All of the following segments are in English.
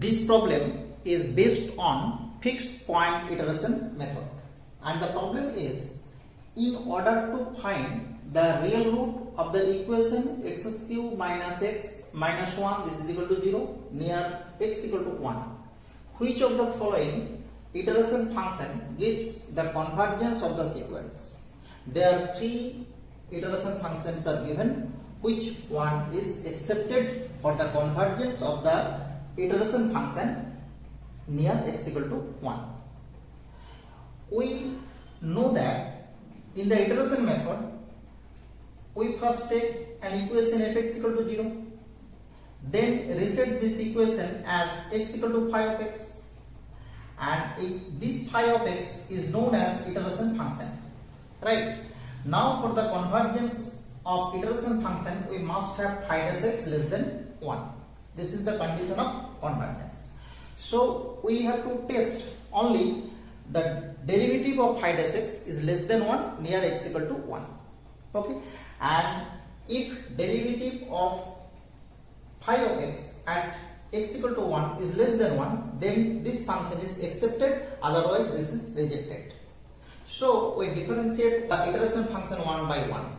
This problem is based on fixed point iteration method, and the problem is, in order to find the real root of the equation x cube minus x minus 1 this is equal to 0 near x equal to 1, which of the following iteration function gives the convergence of the sequence? There are three iteration functions are given. Which one is accepted for the convergence of the iteration function near x equal to 1? We know that in the iteration method, we first take an equation fx equal to 0, then reset this equation as x equal to phi of x, and this phi of x is known as iteration function, right? Now for the convergence of iteration function, we must have phi dash x less than 1. This is the condition of convergence. So we have to test only the derivative of phi dash x is less than 1 near x equal to 1. Okay, and if derivative of phi of x at x equal to 1 is less than 1, then this function is accepted, otherwise this is rejected. So we differentiate the iteration function one by one.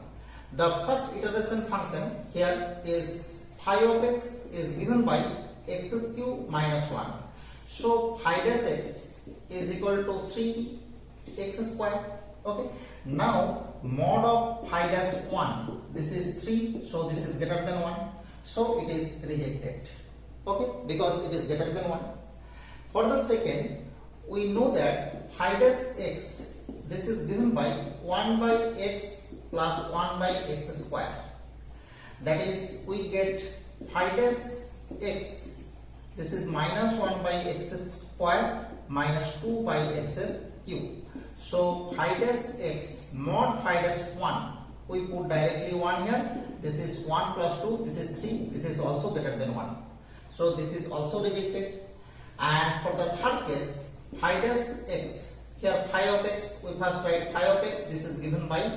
The first iteration function here is phi of x is given by x cube minus 1. So phi dash x is equal to 3x square. Okay. Now mod of phi dash 1, this is 3, so this is greater than 1. So it is rejected. Okay, because it is greater than 1. For the second, we know that phi dash x, this is given by 1 by x plus 1 by x square. That is, we get phi dash x, this is minus 1 by x square minus 2 by x cube. So phi dash x mod phi dash 1, we put directly 1 here. This is 1 plus 2, this is 3, this is also greater than 1. So this is also rejected. And for the third case, phi dash x, here phi of x, we first write phi of x, this is given by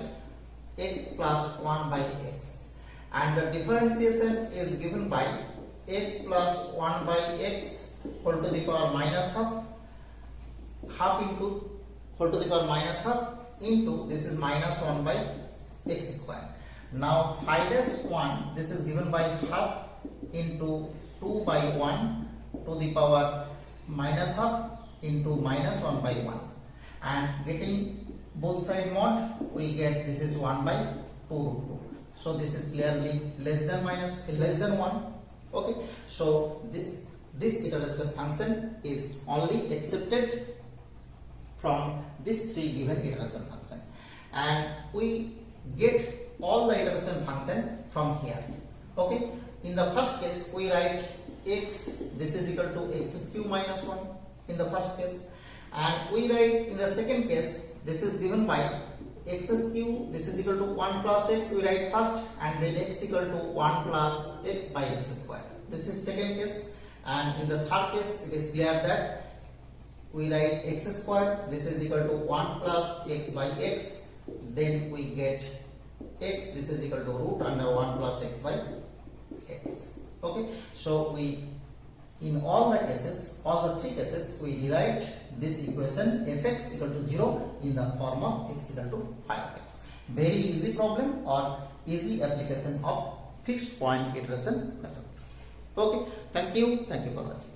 x plus 1 by x, and the differentiation is given by x plus 1 by x whole to the power minus half into whole to the power minus half into this is minus 1 by x square. Now phi dash 1, this is given by half into 2 by 1 to the power minus half into minus 1 by 1, and getting both side mod, we get this is 1 by 2 root 2. So this is clearly less than 1. Okay, so this iteration function is only accepted from these three given iteration function, and we get all the iteration function from here. Okay, in the first case we write x, this is equal to x cube minus 1 in the first case, and we write in the second case, this is given by x cube, this is equal to 1 plus x, we write first, and then x equal to 1 plus x by x square. This is second case, and in the third case it is clear that we write x square, this is equal to 1 plus x by x, then we get x, this is equal to root under 1 plus x by x. Okay, so we, in all the cases, all the three cases, we derive this equation fx equal to 0 in the form of x equal to phi of x. Very easy problem or easy application of fixed point iteration method. Okay, thank you for watching.